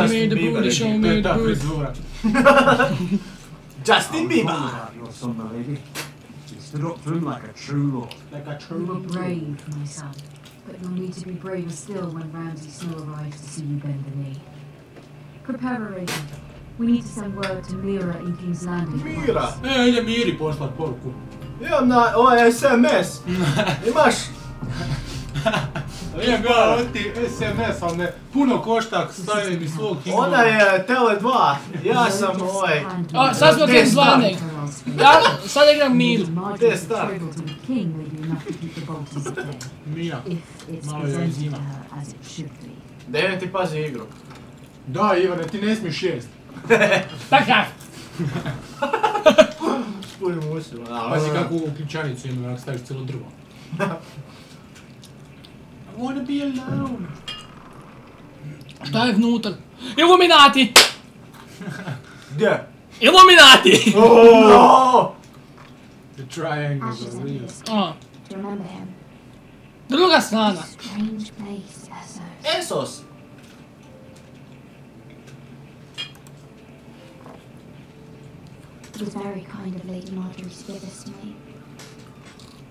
Justin Bieber. To je ta frizura. Justin Bieber! Your son, my lady. He stood up to him like a true lord. Like a You were true. brave, my son, but you'll need to be braver still when Ramsay Snow arrives to see you bend the knee. Prepare a raven. We need to send word to Mira in King's Landing. Mira! Ide Miri poslat poruku. Imam na ovaj SMS. Imaš? Imam ga ti SMS, ali me puno košta, stavim iz svog Kinga. Ona je Tele 2. Ja sam ovaj... A, sad smo King's Landing. Ja sad igram Miru. Gdje start? Mira, malo joj zima. Dejan ti pazi igru. Da, Ivane, ti ne smiješ jest. Takav. Špunim usima. Pazi kakvu uključanicu ima, ako staviš cijelo drvo. I wanna be alone. Šta je vnutar? Iluminati! Gdje? Iluminati! No! The triangles are real. A, Remember him. druga strana. Strange place, Lazo. Esos! It was very kind of Lady Marjorie to give this to me.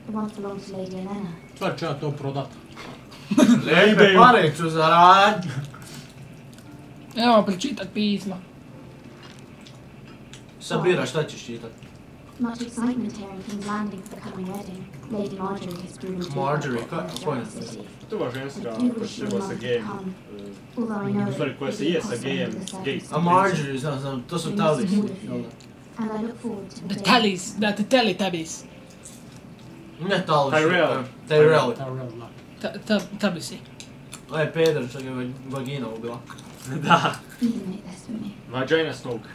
The one belonged to Lady Elena. Sad ću ja to prodat. Lijepe pare ću zarad. Evo, pročitat pisma. Sabira, šta ćeš čitat? Much excitement here in King's Landing for the coming wedding. Lady Marjorie has driven to Marjorie, the koja je? city. To je ženska I do koja wish se you treba sa might gejem. come. Although I know U stvari koja se je sa gejem, gej. A Marjorie, znam, to su talis. And I look forward to The Tallies, da, the Teletubbies. Ne talis. Tyrell. Tyrell. Tabisi. Ovo je peder što je vagina ubila. Da. You can make this for me. Vagina Snoke.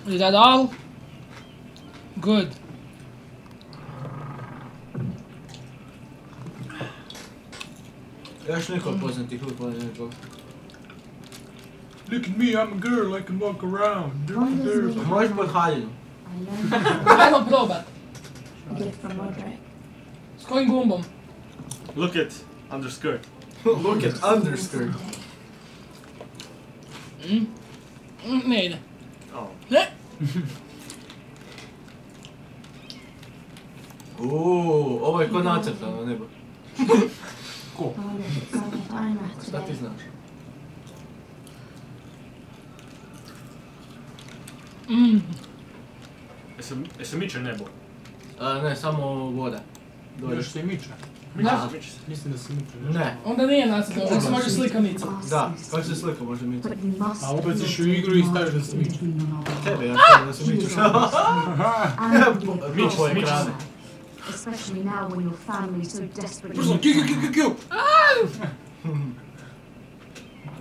Is that all? Good. Još niko od poznatih likova nekog. Look at me, I'm a girl, I can walk around. Možeš pod haljinu. I learned Ajmo probat. a gift from Roderick. S kojim gumbom? Look at underskirt. Look at underskirt. Ne ide. Oh. Ne? Ovo je ko nacrtano nebo. Ko? Oh, look, it's like a iron rat Šta ti today. znaš? Jesi miče nebo? Ne, samo voda. Dolje. Još se i miče. Da. Mislim da se miče. Ne. Onda nije nacrtano, onda se može slikanica. Da, kako se slika može mići? But you must A ubaciš u igru i staviš da se miče. Tebe, ja sam da se mičuš. Mič po ekrane. Especially now when your family is so desperately Brzo, kill!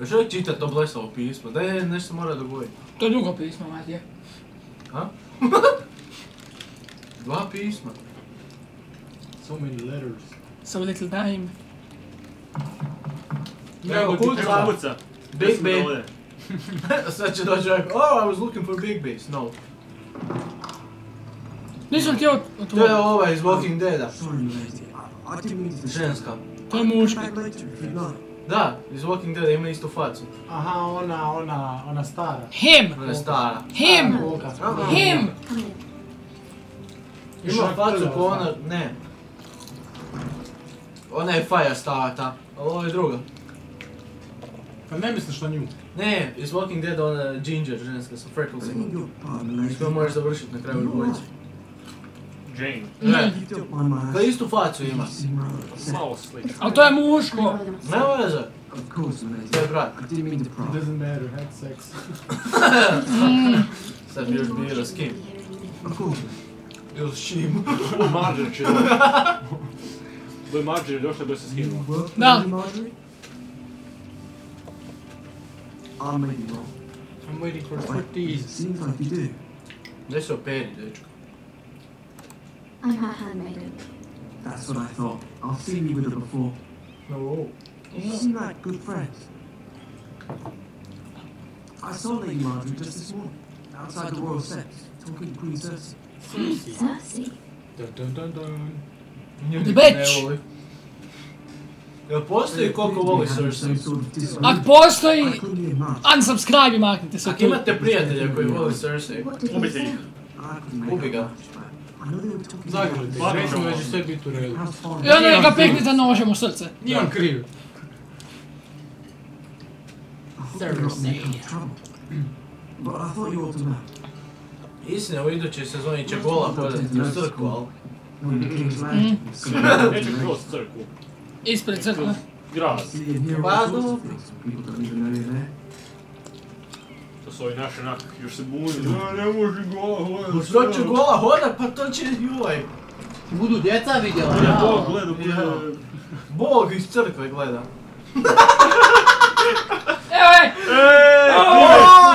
Što je čitat to blesavo pismo? Da je nešto se mora dogoditi. To je drugo pismo, Matije. Ha? Dva pisma. So many letters. So little time. Evo, kuca. Kuca. Big B. Sad će doći čovjek, oh, I was looking for Big Base. No. Nisam htio To je otvoriti. ova iz Walking Deada. Sorry, lady. I didn't mean to disturb. Ženska. To je muški. Back later if you'd like. Da, iz Walking Deada ima istu facu. Aha, ona stara. Him! Ona je stara. Him! Him! come in. Ima facu ko ona, ne. Ona je Fire starta, ali ovo je druga. Pa ne misliš na nju? Ne, iz Walking Deada ona je Ginger ženska sa frecklesima. Your pardon, lady. S kojom možeš završit na kraju dvojice. Jane. Ne, You don't mind my da istu facu ima. You seem rather upset. Malo slično. Ali to je muško. Ne veze, Of course, lady. to je brat. I didn't mean to pry. Doesn't matter, had sex. Sad bi još bilo s kim. Of course. Ili s čim. Marjorie će doći. Do je Marjorie došla da se skinula. You work for No. Lady Marjorie? I may be wrong. I'm waiting for It striptease. seems like you do. Gdje se operi, dečko? I'm her handmaiden. That's what I thought. I've seen you with her before. No. You seem like good friends. I saw Lady Marjorie just this morning, outside the royal steps, talking to Queen Cersei. Cersei. Cersei. Dun dun dun dun. Nju The niko bitch. ne voli. Jel postoji koliko voli Cersei? Ako postoji, unsubscribe i maknite se Ako tu. imate prijatelja koji voli Cersei, Ubite ih. ubi ga. Zagrljite, recimo da će sve biti u redu. I onda ga peknite nožem u srce. Nije on kriv. But I thought you ought to know. Istina, u idućoj sezoni će gola hodati u crkvu, ali... When the king's land Neće kroz crkvu. Ispred crkve. Grad. Pa dobro. people don't even know you're there. To su ovi naši onak, još se buni. Ne može gola hodati. Što će gola hodat, pa to će joj. Budu djeca vidjela. Ja Bog gledam. Bog iz crkve gleda. Evo je!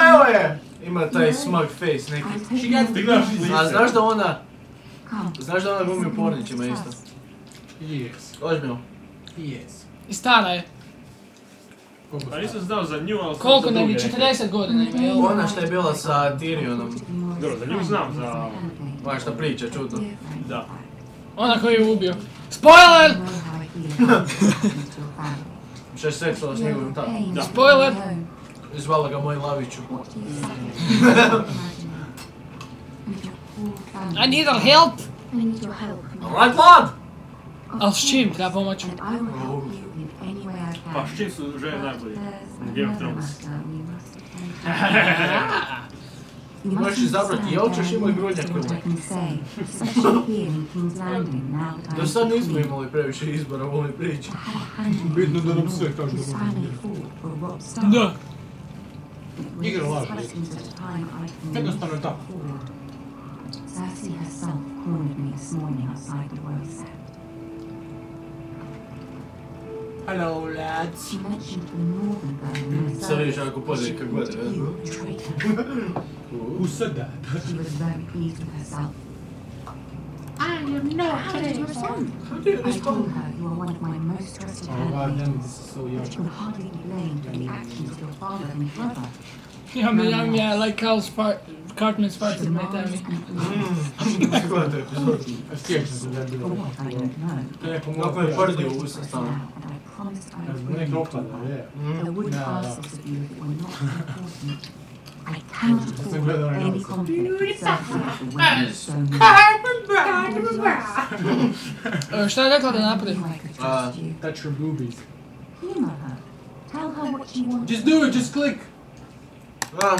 Evo je! Ima taj smug face neki. Ti gledaš A znaš da ona glumi u pornićima isto? Yes. Ozbiljno. Yes. I stara je. A nisam znao za nju, ali sam Koliko za ne bi, druge. 40 godina ima, jel? Ona što je bila sa Tyrionom. Dobro, za nju znam, za... Ona što priča, čudno. Da. Ona koju je ubio. Spoiler! 6 seksala s njegovim tatom. Da. Spoiler! Zvala ga moj laviću. I need our help! I need your help. Alright, lad! Ali s čim treba pomoć? And I will help you in any way I can. Pa s čim su žene najbolji? There's Game of another Thrones. matter we must attend to. You must Možeš izabrati understand jel ćeš very imati much grudnjak what ili I can say, especially here in King's Landing now that Do I'm sad nismo free. imali previše izbora u ovoj priči. I had a hand in Bitno da nam it. sve kažu His da family možemo. fought for Robb Stark. Da. With Igra this laži. husband at a time I can Jednostavno je tako. afford. Cersei herself cornered me this morning outside the royal set. Hello lads. She mentioned the northern burn. Sad vidiš ako podeli kako god, You betrayed her. Who said that? She was very pleased with herself. I am not How did you respond? How do you I told respond? her you are one of my most trusted Oh god handmaids. damn, this is so But young. you will hardly be blamed for the actions of your father and brother. Yeah, like Carl's Cartman's part in my time. Kako je to epizod? Sjećam se da je For bilo. what I don't know. To je Kako je prdio u usta stalno. And I promised I would bring Nek you opada, to her. je. I wouldn't No, ask no. this of you if it were not important. I cannot afford any conflict with Cersei after winning so many. Šta je rekla da napravi? Knew I could trust you. Touch her boobies. Humor her. Tell her what she wants. Just do it, just click.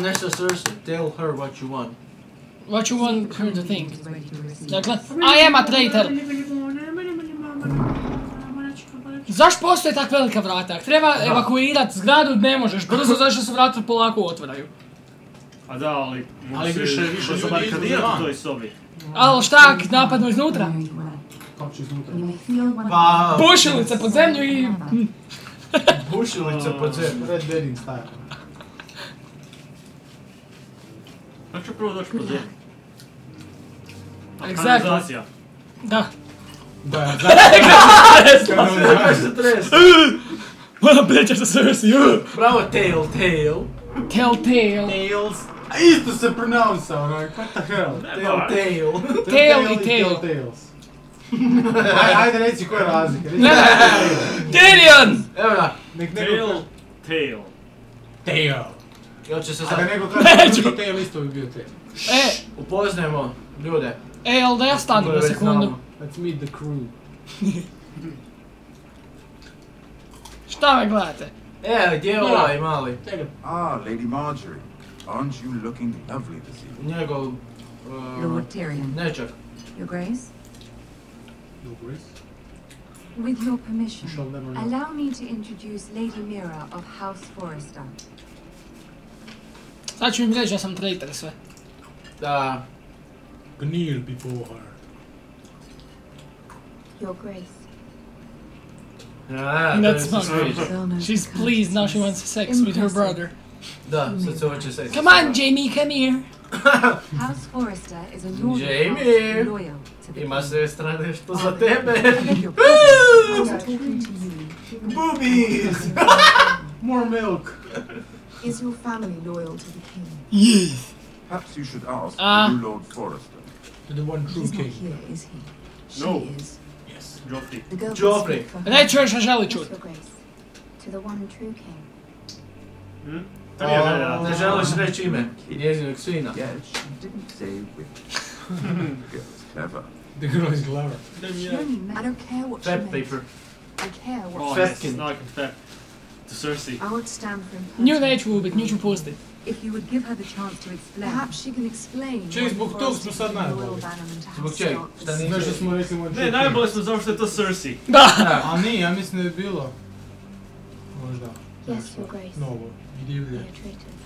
Nešto Cersei, tell her what you want. What you want her to think? Is ready to receive. Dakle, I am a traitor. Zašto postoje tak velika vrata? Ako treba evakuirat zgradu, ne možeš. Brzo zašto se vrata polako otvaraju. A da, ali... Ali više ljudi barikadirati izvan. u toj sobi. Ali šta ak napadnu iznutra? Very well. Kako će iznutra? You may feel one of Pa... my Bušilice pod zemlju i... Bušilica pod zemlju. Red Wedding style. Kako ću prvo doći po zemlju? Exactly. Kanalizacija. Da. Da, Kako se tresa? Moram pričati sa Cersei. Bravo, Telltale. Telltale. Tails. A isto se pronounce onak, what the hell? Telltale. Tail i tail. Telltales. Ajde reci koja je razlika. Ne, Tyrion! Evo ga. Nek neko Tail. Tail. Jel će se A sad... da neko kaže drugi tail isto bi bio tail. Upoznajemo ljude. Jel da ja stanem na sekundu? Let's meet the crew. Šta me gledate? Gdje je ovaj mali? Ah, Lady Marjorie. Aren't you looking lovely this evening? Njegov... Lord Tyrion. Nečak. Your Grace, No worries. with your permission, Shall never know. allow me to introduce Lady Mira of House Forrester. Sad ću im reći da sam traitor sve. Da... Kneel before her. Your Grace. That's not sviđa. She's pleased now she wants sex with her brother. Da, sad se hoće seksi. Come on, Jamie, come here. House Forrester is a northern Jamie. house loyal to the Ima king. sestra nešto za tebe. I beg your pardon. I'm talking to you. Boobies! More milk. Is your family loyal to the king? Yes. Perhaps you should ask Ah. the new Lord Forrester. To the one true He's not king. here, is he? She No. is. Yes. Joffrey. The girl Joffrey. can speak for her. Reći još što želi Yes, čut. Your Grace. To the one true king. To nije želja. Ne želiš reći ime njezinog sina. Yes, she didn't say which. The girl's clever. The girl is clever. She only meant- I don't care what she Fat meant. paper. I care what Oh, she yes, Fatkin. snark and fat. To Cersei. I won't stand for Nju impertinence. neću ubit, nju ću pustit. If you would give her the chance to explain. Perhaps she can explain. Ček, why zbog the tog forest smo is sad the royal najbolji. bannerman to Zbog House čeg? Stark. Šta nije? Znaš što smo rekli moj Ne, najbolje smo zato što je to Cersei. Da! A nije, ja mislim da je bilo. Možda. Yes, Your Grace. Novo. I We divlje. are traitors.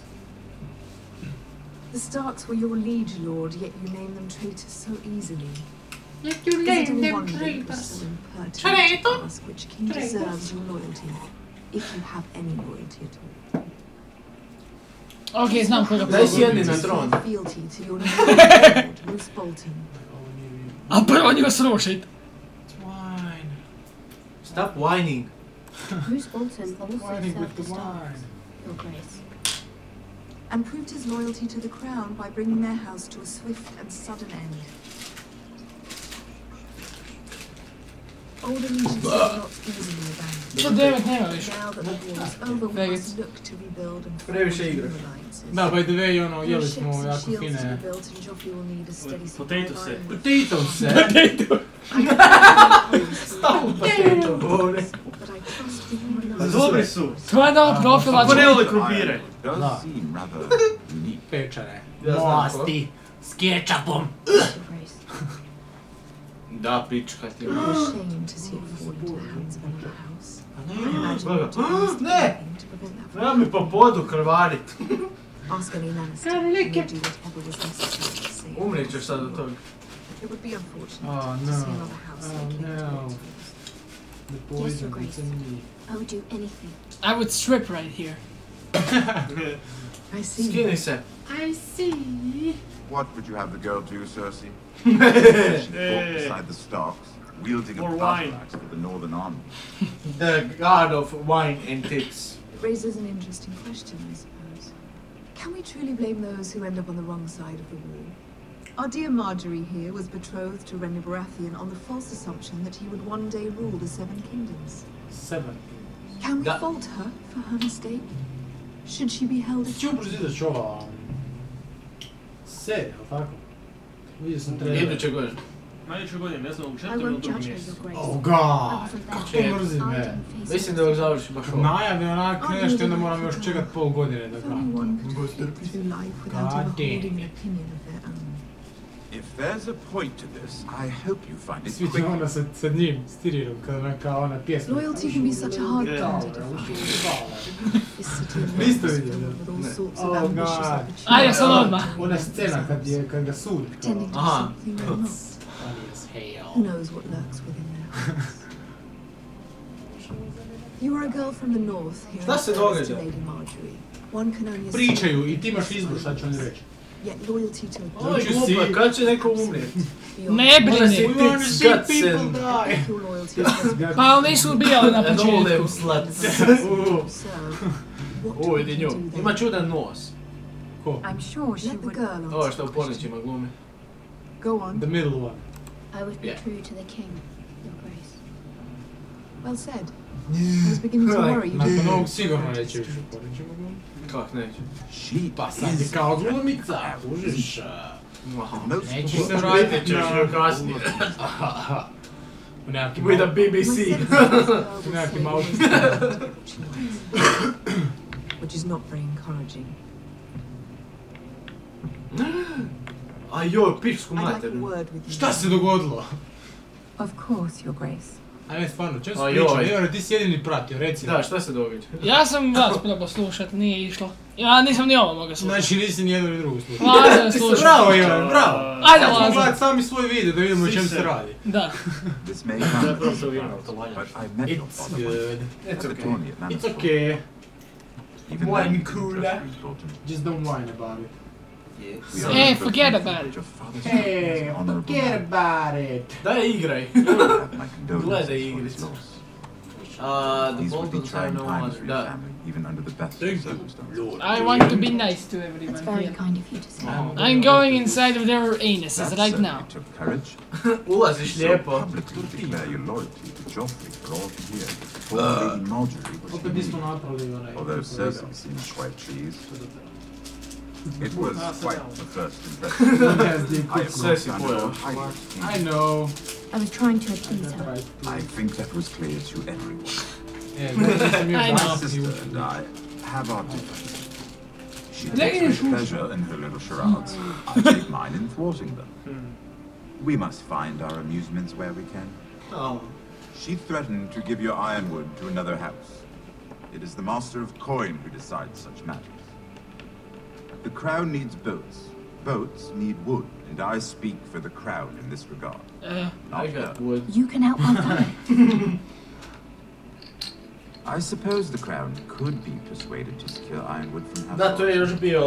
The Starks were your liege lord, yet you name them traitors so easily. Yet you Is it name any them wonder that it was traitors. so impertinent Traitor? to ask which king Traitors. deserves your loyalty, if you have any loyalty at all? Ok, znam koga Daj prvo. sjedni na tron. Fealty to your new lord, Roose Bolton. A prvo nju srušit. Wine. Stop whining. Bruce Bolton also Whining with served the the Starks, wine. Your Grace. And proved his loyalty to the crown by bringing their house to a swift and sudden end. Old allegiances are not easily abandoned. Što 9 nema više. Now that the war is over, we Vegas. must look to rebuild and Previše forge igre. new alliances. Da, by the way, ono, There are jeli ships smo and jako shields to fine. be built, and Joffrey will need a steady supply Potato of set. iron. Potato se. Potato govore. But I trust the human life. Dobri su. Tvoja nova profila Ako ne će... vole krumpire. Does Da. seem rather unique. Pečene. Ja znam Masti. S ketchupom. Your Grace. Da, pička ti. I'm ashamed to see it fall into the hands of another house. I imagine Boga. what it must be Ne! doing to prevent that from Treba mi po podu krvarit. Ask any Lannister, and they do whatever was necessary to save the Umrijet ćeš house. sad od toga. It would be unfortunate Oh, to no. see another house Oh, like Lazo no. exposed. The Yes, Your poison Grace. is in me. I would do anything. I would strip right here. I see. Skini se. I see. What would you have the girl do, Cersei? She fought beside the Starks, wielding a Or battle wine. axe for the Northern Army. The god of wine and tits. It raises an interesting question, I suppose. Can we truly blame those who end up on the wrong side of the war? Our dear Marjorie here was betrothed to Renly Baratheon on the false assumption that he would one day rule the Seven Kingdoms. 7. Can we Da- fault her for her mistake? Should she be held Ču accountable? pročitaš ova... serija, ali tako? Vidio sam trailer. Iduće godine. Najveće godine, ne znam, u I četvrtom ili won't drugom judge her, mjesecu. Your Grace. Oh I god! wasn't there. Kako mrzim I me. didn't face Mislim it. da ga završi baš ovo. Najave onak nešto i onda moram još čekat pol godine da If kratim. anyone could get through life without God ever damn holding an it. opinion of their own. If there's a point to this, I hope you find it Sviđa quick. ona sa njim, s Tyrionom, kada ona pjesma. Loyalty can be such a hard Yeah. thing to define. This city of Niste love is vidjeli, filled with all Ne. sorts of Oh, ambitious God. opportunities. Ajde sad odmah. Ona scena kad ga sudi. Pretending to be Aha. something they're not. Funny as hell. Who knows what lurks within their hearts? You are a girl from the north here Šta in se service to događa? Lady Marjorie. One can only Pričaju i ti imaš izbor šta će oni reći. Yet loyalty to a Ovo je Don't you glupo, see? kad će neko umrijet? beyond Ne Mora se brini. wanna tits, see guts people and... die. if your loyalty is Pa oni su ubijali na And all them početku. sluts. serve, what Ovo do vidi we nju. do then? Ima čudan nos. Ko? I'm sure she Let the would. girl Ovo answer što u the question. pornićima glumi. Go on. The middle one. I would be Yeah. true to the king, Your Grace. Well said. I was beginning to worry you Nakon didn't ovog know sigurno what neće to više do. porećemo glumiti. Kak neće? She Pa sad je is kao glumica, kužiš. most Neće important. se vratiti Ćeš joj kasnije. U nekakvim With a My BBC. sense is this girl will Nekakvim sway autom. most of what she wants. Which is not very encouraging. A joj, pičku I'd like a materinu. word with you. Šta se dogodilo? Of course, Your Grace. Ajme, stvarno, čemu se A priča? joj. Evo, ti si jedini pratio, reci. Da, šta se događa? Ja sam vas probao slušat, nije išlo. Ja nisam ni ovo mogao slušat. Znači nisi ni jednu ni drugu slušao. Lazo je slušao. Bravo, Ivan, bravo. Ajde, Sad ćemo Lazo. gledat sami svoj video da vidimo o čem se radi. Da. This may To je sound prosto like vino, a to valja. but I met your It's father good. It's at the okay. tourney at It's Lannister. okay. Even Wine then, cooler. Roose Bolton. Just don't whine about it. We are Hey, both forget thankful about that it. your father's Hey, was honorable forget man. about it. Daj igraj. You have my condolences Gledaj for his igricu. loss. The These would be Boltons have trying no times one. for your family, even under the best of circumstances. I want to be nice to That's everyone very here. kind of you to say. I'm going inside of their anuses That right certainly now. took courage. Ulaziš So lijepo. publicly declare your loyalty to Joffrey for all to hear. Poor Lady Marjorie was Opet nismo relieved, napravili onaj... although Cersei seemed quite pleased. It was quite the first impression. I of course found it all highly I know. I was trying to appease her. I think that was clear to everyone. I My know. sister and I have our differences. She takes great pleasure in her little charades. I take mine in thwarting them. We must find our amusements where we can. Oh. She threatened to give your ironwood to another house. It is the master of coin who decides such matters. The crown needs boats. Boats need wood, and I speak for the crown in this regard. Not I her. got wood. You can help my family. I suppose the crown could be persuaded to secure ironwood from House Da, to je Marjorie. još bio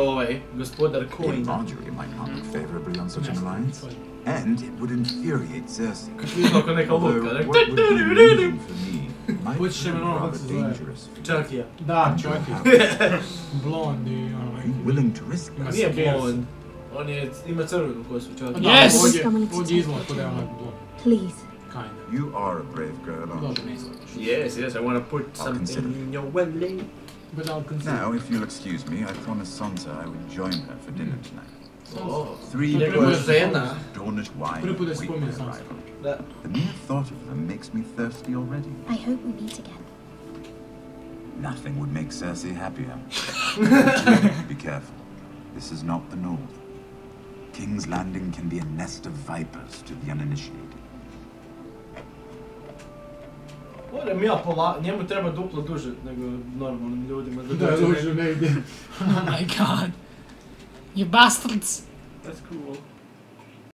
gospodar Lady Coin. Marjorie might not look favorably on such an alliance, and it would infuriate Cersei. Vidio kao neka Although luka. what would be amusing for me might Počet će me prove ono rather kako se zove. dangerous for you. Čakija. Da, čovjek. Blond i ono... Are you willing to risk that? Nije blond. On je, ima crvenu kosu čak. Yes! Ovdje izgled kod je onaj blond. Please. Kinda. You are a brave girl, aren't Dobro, you? ne izgledaš. Yes, I wanna put something in your belly. But I'll consider. Now, if you'll excuse me, I promised Sansa I would join her for dinner tonight. Oh. 3 Njegova glasses žena. of Dornish wine Prvi put da await my spominje Sansa. arrival. Da. The mere thought of them makes me thirsty already. I hope we meet again. Nothing would make Cersei happier. Be careful. This is not the North. King's Landing can be a nest of vipers to the uninitiated. Moram ja njemu treba duplo duže nego normalnim ljudima da Da, dođe dođu negdje. Oh my god. You bastards. That's cool.